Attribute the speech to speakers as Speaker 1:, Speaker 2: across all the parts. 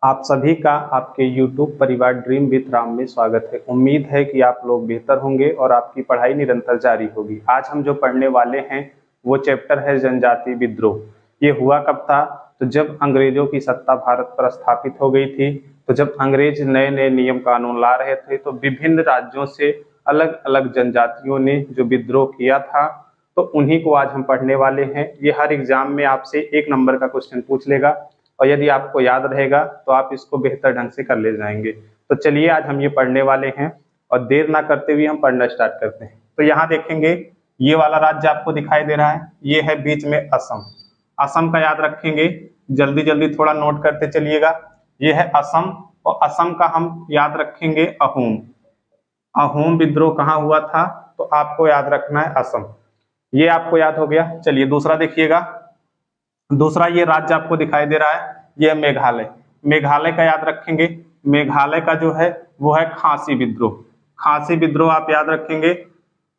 Speaker 1: आप सभी का आपके YouTube परिवार ड्रीम विथ राम में स्वागत है। उम्मीद है कि आप लोग बेहतर होंगे और आपकी पढ़ाई निरंतर जारी होगी। आज हम जो पढ़ने वाले हैं वो चैप्टर है जनजाति विद्रोह। ये हुआ कब था? तो जब अंग्रेजों की सत्ता भारत पर स्थापित हो गई थी। तो जब अंग्रेज नए नए नियम कानून ला रहे थे तो विभिन्न राज्यों से अलग अलग जनजातियों ने जो विद्रोह किया था, तो उन्हीं को आज हम पढ़ने वाले हैं। ये हर एग्जाम में आपसे 1 नंबर का क्वेश्चन पूछ लेगा और यदि आपको याद रहेगा तो आप इसको बेहतर ढंग से कर ले जाएंगे। तो चलिए आज हम ये पढ़ने वाले हैं और देर ना करते हुए हम पढ़ना स्टार्ट करते हैं। तो यहाँ देखेंगे ये वाला राज्य आपको दिखाई दे रहा है, ये है बीच में असम। असम का याद रखेंगे, जल्दी जल्दी थोड़ा नोट करते चलिएगा। ये है असम और असम का हम याद रखेंगे अहोम। अहोम विद्रोह कहाँ हुआ था? तो आपको याद रखना है असम। ये आपको याद हो गया। चलिए दूसरा देखिएगा। दूसरा ये राज्य आपको दिखाई दे रहा है, ये मेघालय। मेघालय का याद रखेंगे। मेघालय का जो है वो है खासी विद्रोह। खासी विद्रोह आप याद रखेंगे,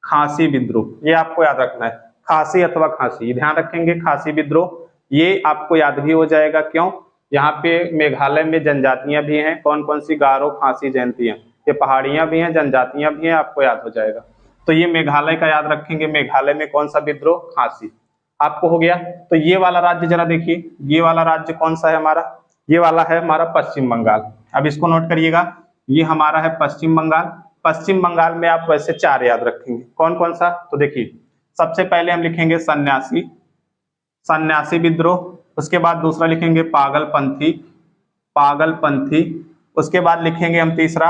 Speaker 1: खासी विद्रोह ये आपको याद रखना है। खासी अथवा खासी ध्यान रखेंगे। खासी विद्रोह ये आपको याद भी हो जाएगा। क्यों? यहाँ पे मेघालय में जनजातियां भी हैं। कौन कौन सी? गारो, खासी, जयंतियां। ये पहाड़ियां भी हैं, जनजातियां भी हैं, आपको याद हो जाएगा। तो ये मेघालय का याद रखेंगे। मेघालय में कौन सा विद्रोह? खासी। आपको हो गया। तो ये वाला राज्य जरा देखिए, ये वाला राज्य कौन सा है हमारा? ये वाला है हमारा पश्चिम बंगाल। अब इसको नोट करिएगा, ये हमारा है पश्चिम बंगाल। पश्चिम बंगाल में आप वैसे 4 याद रखेंगे। कौन कौन सा? तो देखिए सबसे पहले हम लिखेंगे सन्यासी, सन्यासी विद्रोह। उसके बाद दूसरा लिखेंगे पागलपंथी, पागलपंथी। उसके बाद लिखेंगे हम तीसरा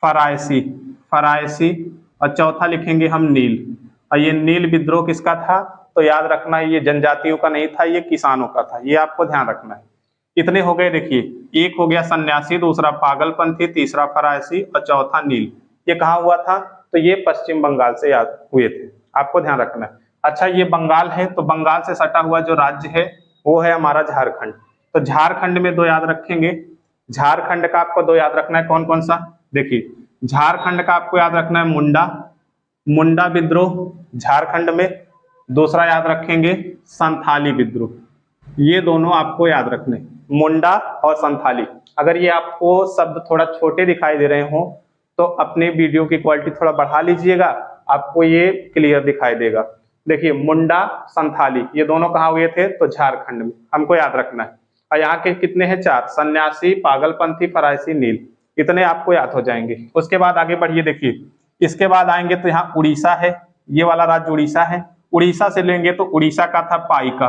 Speaker 1: फरायसी, फरायसी। और चौथा लिखेंगे हम नील। और ये नील विद्रोह किसका था? तो याद रखना है ये जनजातियों का नहीं था, ये किसानों का था। ये आपको ध्यान रखना है। कितने हो गए? देखिए एक हो गया सन्यासी, दूसरा पागलपंथी, तीसरा फरायसी और चौथा नील। ये कहाँ हुआ था? तो ये पश्चिम बंगाल से याद हुए थे, आपको ध्यान रखना है। अच्छा ये बंगाल है, तो बंगाल से सटा हुआ जो राज्य है वो है हमारा झारखंड। तो झारखंड में 2 याद रखेंगे। झारखंड का आपको 2 याद रखना है। कौन कौन सा? देखिए झारखंड का आपको याद रखना है मुंडा, मुंडा विद्रोह झारखंड में। दूसरा याद रखेंगे संथाली विद्रोह। ये दोनों आपको याद रखने, मुंडा और संथाली। अगर ये आपको शब्द थोड़ा छोटे दिखाई दे रहे हो तो अपने वीडियो की क्वालिटी थोड़ा बढ़ा लीजिएगा, आपको ये क्लियर दिखाई देगा। देखिए मुंडा, संथाली ये दोनों कहाँ हुए थे? तो झारखंड में, हमको याद रखना है। और यहाँ के कितने हैं? 4, सन्यासी, पागलपंथी, फरायसी, नील। इतने आपको याद हो जाएंगे। उसके बाद आगे बढ़िए, देखिए इसके बाद आएंगे तो यहाँ उड़ीसा है, ये वाला राज्य उड़ीसा है। उड़ीसा से लेंगे तो उड़ीसा का था पाइका।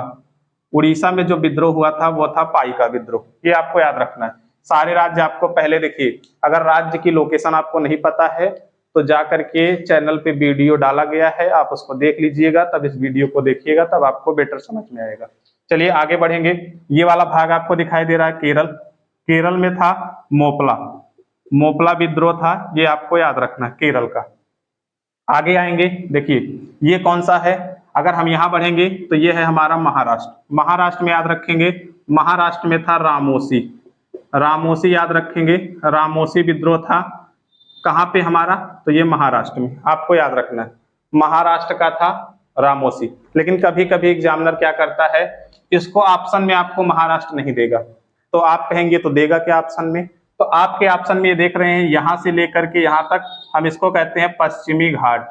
Speaker 1: उड़ीसा में जो विद्रोह हुआ था वो था पाइका विद्रोह। ये आपको याद रखना है। सारे राज्य आपको पहले देखिए, अगर राज्य की लोकेशन आपको नहीं पता है तो जाकर के चैनल पे वीडियो डाला गया है, आप उसको देख लीजिएगा, तब इस वीडियो को देखिएगा, तब आपको बेटर समझ में आएगा। चलिए आगे बढ़ेंगे। ये वाला भाग आपको दिखाई दे रहा है केरल। केरल में था मोपला, मोपला विद्रोह था, ये आपको याद रखना है केरल का। आगे आएंगे, देखिए ये कौन सा है? अगर हम यहाँ बढ़ेंगे तो ये है हमारा महाराष्ट्र। महाराष्ट्र में याद रखेंगे, महाराष्ट्र में था रामोसी, रामोसी याद रखेंगे। रामोसी विद्रोह था कहाँ पे हमारा? तो ये महाराष्ट्र में, आपको याद रखना है। महाराष्ट्र का था रामोसी। लेकिन कभी कभी एग्जामिनर क्या करता है, इसको ऑप्शन में आपको महाराष्ट्र नहीं देगा, तो आप कहेंगे तो देगा क्या ऑप्शन में? तो आपके ऑप्शन में ये देख रहे हैं, यहां से लेकर के यहां तक हम इसको कहते हैं पश्चिमी घाट,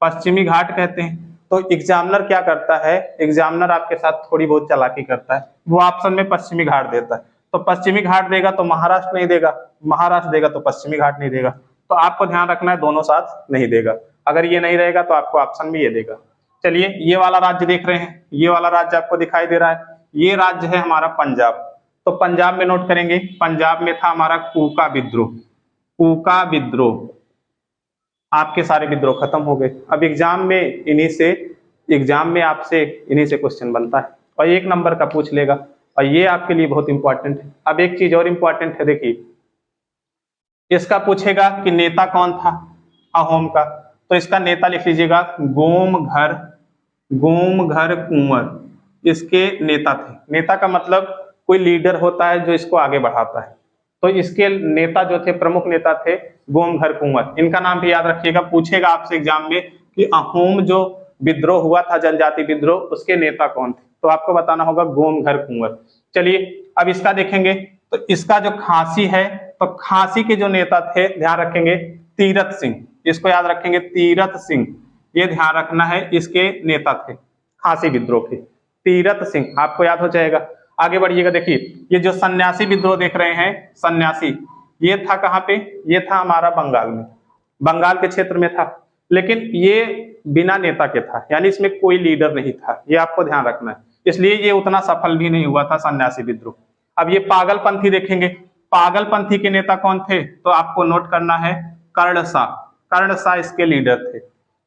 Speaker 1: पश्चिमी घाट कहते हैं। तो एग्जामिनर क्या करता है, एग्जामिनर आपके साथ थोड़ी बहुत चालाकी करता है, वो ऑप्शन में पश्चिमी घाट देता है। तो पश्चिमी घाट देगा तो महाराष्ट्र नहीं देगा, महाराष्ट्र देगा तो पश्चिमी घाट नहीं देगा। तो आपको ध्यान रखना है दोनों साथ नहीं देगा। अगर ये नहीं रहेगा तो आपको ऑप्शन में ये देगा। चलिए ये वाला राज्य देख रहे हैं, ये वाला राज्य आपको दिखाई दे रहा है, ये राज्य है हमारा पंजाब। तो पंजाब में नोट करेंगे, पंजाब में था हमारा कूका विद्रोह, कूका विद्रोह। आपके सारे विद्रोह खत्म हो गए। अब एग्जाम में आपसे इन्हीं से क्वेश्चन बनता है और 1 नंबर का पूछ लेगा, और ये आपके लिए बहुत इंपॉर्टेंट है। अब एक चीज और इंपॉर्टेंट है, देखिए इसका पूछेगा कि नेता कौन था अहोम का, तो इसका नेता लिख लीजिएगा गोमघर, गोमघर कुंवर इसके नेता थे। नेता का मतलब कोई लीडर होता है जो इसको आगे बढ़ाता है। तो इसके नेता जो थे, प्रमुख नेता थे गोमघर कुंवर। इनका नाम भी याद रखिएगा, पूछेगा आपसे एग्जाम में कि अहोम जो विद्रोह हुआ था, जनजाति विद्रोह, उसके नेता कौन थे, तो आपको बताना होगा गोमघर कुंवर। चलिए अब इसका देखेंगे, तो इसका जो खांसी है, तो खांसी के जो नेता थे ध्यान रखेंगे तीरथ सिंह, इसको याद रखेंगे तीरथ सिंह, ये ध्यान रखना है, इसके नेता थे खांसी विद्रोह के तीरथ सिंह, आपको याद हो जाएगा। आगे बढ़िएगा, देखिए ये जो सन्यासी विद्रोह देख रहे हैं, सन्यासी, ये था कहाँ पे, ये था हमारा बंगाल में, बंगाल के क्षेत्र में था, लेकिन ये बिना नेता के था, यानी इसमें कोई लीडर नहीं था, ये आपको ध्यान रखना है, इसलिए ये उतना सफल भी नहीं हुआ था सन्यासी विद्रोह। अब ये पागलपंथी देखेंगे, पागलपंथी के नेता कौन थे, तो आपको नोट करना है कर्णशाह, कर्णशाह इसके लीडर थे,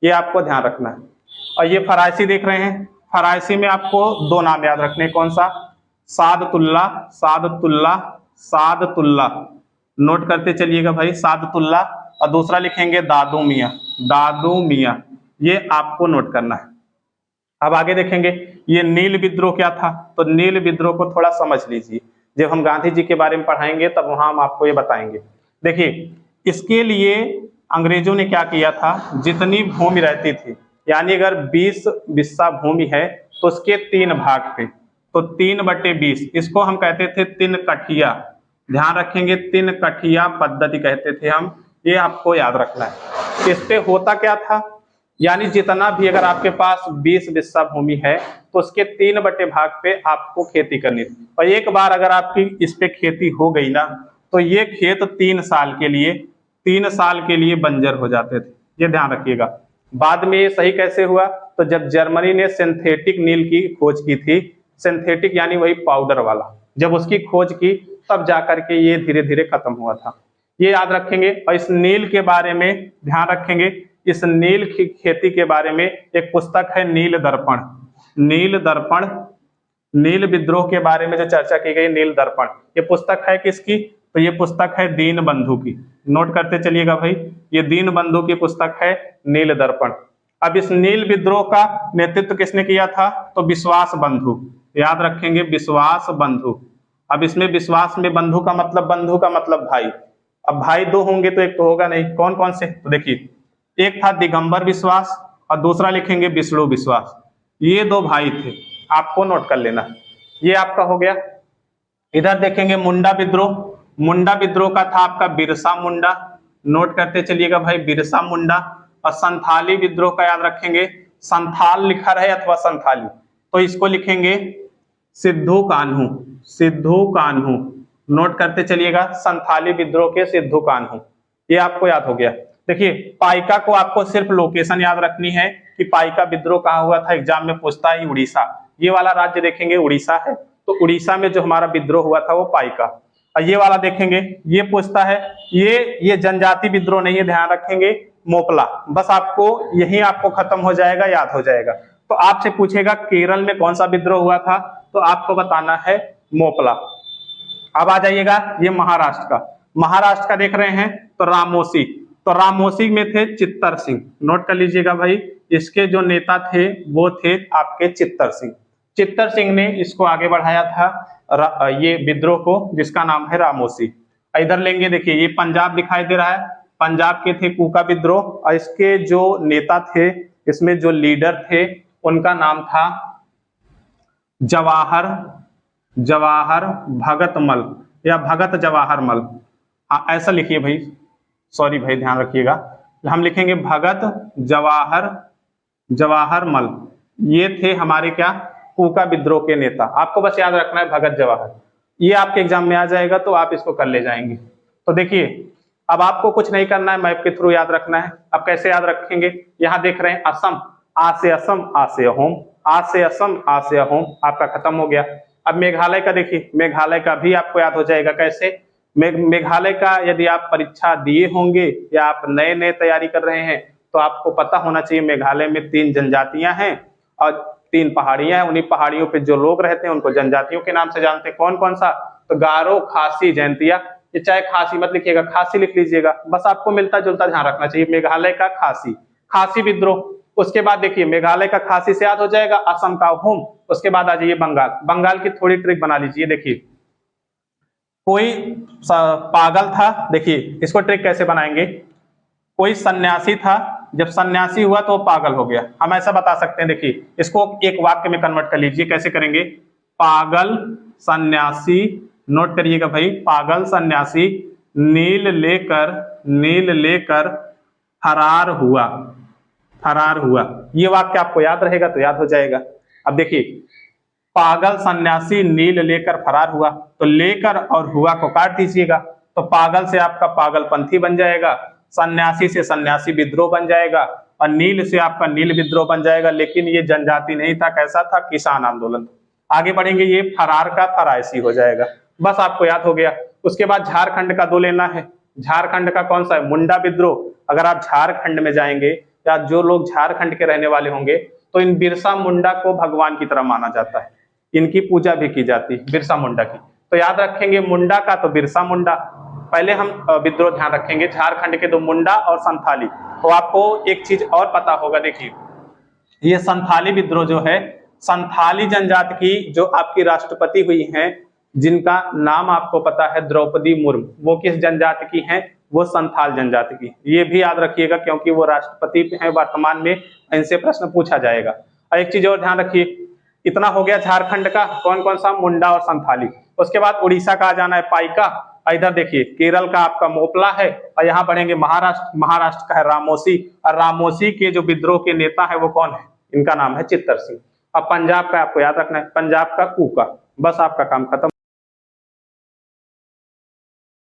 Speaker 1: ये आपको ध्यान रखना है। और ये फरायसी देख रहे हैं, फरायसी में आपको दो नाम याद रखने, कौन सा, सादतुल्ला, सादतुल्ला, सादतुल्ला, नोट करते चलिएगा भाई, सादतुल्ला, और दूसरा लिखेंगे दादू मियां, दादू मियां, ये आपको नोट करना है। अब आगे देखेंगे ये नील विद्रोह क्या था, तो नील विद्रोह को थोड़ा समझ लीजिए, जब हम गांधी जी के बारे में पढ़ाएंगे तब वहां हम आपको ये बताएंगे। देखिए इसके लिए अंग्रेजों ने क्या किया था, जितनी भूमि रहती थी, यानी अगर 20 बिस्सा भूमि है तो उसके 3 भाग थे, तो 3/20, इसको हम कहते थे 3 कठिया, ध्यान रखेंगे 3 कठिया पद्धति कहते थे हम, ये आपको याद रखना है। इस पे होता क्या था, यानी जितना भी अगर आपके पास 20 बिस्सा भूमि है तो उसके 3/भाग पे आपको खेती करनी थी, और एक बार अगर आपकी इस पे खेती हो गई ना, तो ये खेत 3 साल के लिए बंजर हो जाते थे, ये ध्यान रखिएगा। बाद में ये सही कैसे हुआ, तो जब जर्मनी ने सिंथेटिक नील की खोज की थी, सिंथेटिक यानी वही पाउडर वाला, जब उसकी खोज की तब जाकर के ये धीरे धीरे खत्म हुआ था, ये याद रखेंगे। और इस नील के बारे में ध्यान रखेंगे, इस नील की खेती के बारे में एक पुस्तक है नील दर्पण, नील दर्पण, नील विद्रोह के बारे में जो चर्चा की गई नील दर्पण, ये पुस्तक है किसकी, तो ये पुस्तक है दीन बंधु की, नोट करते चलिएगा भाई, ये दीन बंधु की पुस्तक है नील दर्पण। अब इस नील विद्रोह का नेतृत्व किसने किया था, तो विश्वास बंधु, याद रखेंगे विश्वास बंधु। अब इसमें विश्वास में बंधु का मतलब भाई, अब भाई 2 होंगे तो एक तो होगा नहीं, कौन कौन से, तो देखिए एक था दिगंबर विश्वास और दूसरा लिखेंगे विष्णु विश्वास, ये 2 भाई थे, आपको नोट कर लेना, ये आपका हो गया। इधर देखेंगे मुंडा विद्रोह, मुंडा विद्रोह का था आपका बिरसा मुंडा, नोट करते चलिएगा भाई बिरसा मुंडा। और संथाली विद्रोह का याद रखेंगे, संथाल लिखा रहे अथवा संथाली, तो इसको लिखेंगे सिद्धू कान्हू, सिद्धू कान्हू, नोट करते चलिएगा संथाली विद्रोह के सिद्धू कान्हू, ये आपको याद हो गया। देखिए पाइका को आपको सिर्फ लोकेशन याद रखनी है कि पाइका विद्रोह कहाँ हुआ था, एग्जाम में पूछता है उड़ीसा, ये वाला राज्य देखेंगे उड़ीसा है, तो उड़ीसा में जो हमारा विद्रोह हुआ था वो पाइका। और ये वाला देखेंगे, ये पूछता है, ये जनजाति विद्रोह नहीं है, ध्यान रखेंगे मोपला, बस आपको यही आपको खत्म हो जाएगा, याद हो जाएगा। तो आपसे पूछेगा केरल में कौन सा विद्रोह हुआ था, तो आपको बताना है मोपला। अब आ जाइएगा ये महाराष्ट्र का, महाराष्ट्र का देख रहे हैं तो रामोसी, तो रामोसी में थे चित्तर सिंह, नोट कर लीजिएगा भाई, इसके जो नेता थे वो थे आपके चित्तर सिंह, चित्तर सिंह ने इसको आगे बढ़ाया था ये विद्रोह को, जिसका नाम है रामोसी। इधर लेंगे, देखिए ये पंजाब दिखाई दे रहा है, पंजाब के थे कूका विद्रोह, और इसके जो नेता थे, इसमें जो लीडर थे उनका नाम था जवाहर भगत मल या भगत जवाहर मल, हाँ ऐसा लिखिए भाई, सॉरी भाई ध्यान रखिएगा, हम लिखेंगे भगत जवाहर मल, ये थे हमारे क्या कूका विद्रोह के नेता, आपको बस याद रखना है भगत जवाहर, ये आपके एग्जाम में आ जाएगा तो आप इसको कर ले जाएंगे। तो देखिए अब आपको कुछ नहीं करना है, मैप के थ्रू याद रखना है। अब कैसे याद रखेंगे, यहाँ देख रहे हैं असम, आ से असम, आ से अहोम, आ से असम, आ से अहोम, आपका खत्म हो गया। अब मेघालय का देखिए, मेघालय का भी आपको याद हो जाएगा, कैसे, मेघालय का यदि आप परीक्षा दिए होंगे या आप नए नए तैयारी कर रहे हैं तो आपको पता होना चाहिए मेघालय में 3 जनजातियां हैं और 3 पहाड़ियां हैं, उन्हीं पहाड़ियों पे जो लोग रहते हैं उनको जनजातियों के नाम से जानते हैं, कौन कौन सा, तो गारो, खासी, जैंतिया, ये चाहे खासी मत लिखिएगा, खासी लिख लीजिएगा, बस आपको मिलता जुलता ध्यान रखना चाहिए। मेघालय का खासी, खासी विद्रोह, उसके बाद देखिए मेघालय का खासी से याद हो जाएगा, असम का होम, उसके बाद आ जाइए बंगाल, बंगाल की थोड़ी ट्रिक बना लीजिए। देखिए कोई पागल था, देखिए इसको ट्रिक कैसे बनाएंगे, कोई सन्यासी था, जब सन्यासी हुआ तो पागल हो गया, हम ऐसा बता सकते हैं, देखिए इसको एक वाक्य में कन्वर्ट कर लीजिए, कैसे करेंगे, पागल सन्यासी नोट करिएगा भाई, पागल सन्यासी नील लेकर फरार हुआ। ये वाक्य आपको याद रहेगा तो याद हो जाएगा। अब देखिए, पागल सन्यासी नील लेकर फरार हुआ, तो लेकर और हुआ को काट दीजिएगा, तो पागल से आपका पागलपंथी बन जाएगा, सन्यासी से सन्यासी विद्रोह बन जाएगा, और नील से आपका नील विद्रोह बन जाएगा। लेकिन ये जनजाति नहीं था, कैसा था? किसान आंदोलन। आगे बढ़ेंगे, ये फरार का फरायसी हो जाएगा। बस आपको याद हो गया। उसके बाद झारखंड का 2 लेना है। झारखंड का कौन सा है? मुंडा विद्रोह। अगर आप झारखंड में जाएंगे या जो लोग झारखंड के रहने वाले होंगे तो इन बिरसा मुंडा को भगवान की तरह माना जाता है, इनकी पूजा भी की जाती है, बिरसा मुंडा की। तो याद रखेंगे मुंडा का तो बिरसा मुंडा। पहले हम विद्रोह ध्यान रखेंगे झारखंड के 2, मुंडा और संथाली। तो आपको एक चीज और पता होगा, देखिए ये संथाली विद्रोह जो है, संथाली जनजाति की जो आपकी राष्ट्रपति हुई हैं, जिनका नाम आपको पता है द्रौपदी मुर्मू, वो किस जनजाति की हैं? वो संथाल जनजाति की। ये भी याद रखिएगा क्योंकि वो राष्ट्रपति हैं वर्तमान में, इनसे प्रश्न पूछा जाएगा। और एक चीज और ध्यान रखिए, इतना हो गया झारखंड का, कौन कौन सा? मुंडा और संथाली। उसके बाद उड़ीसा का आ जाना है पाइका, इधर देखिए केरल का आपका मोपला है, और यहाँ बढ़ेंगे महाराष्ट्र का है रामोसी, और रामोसी के जो विद्रोह के नेता है वो कौन है? इनका नाम है चित्तर सिंह। अब पंजाब का आपको याद रखना है, पंजाब का कूका। बस आपका काम खत्म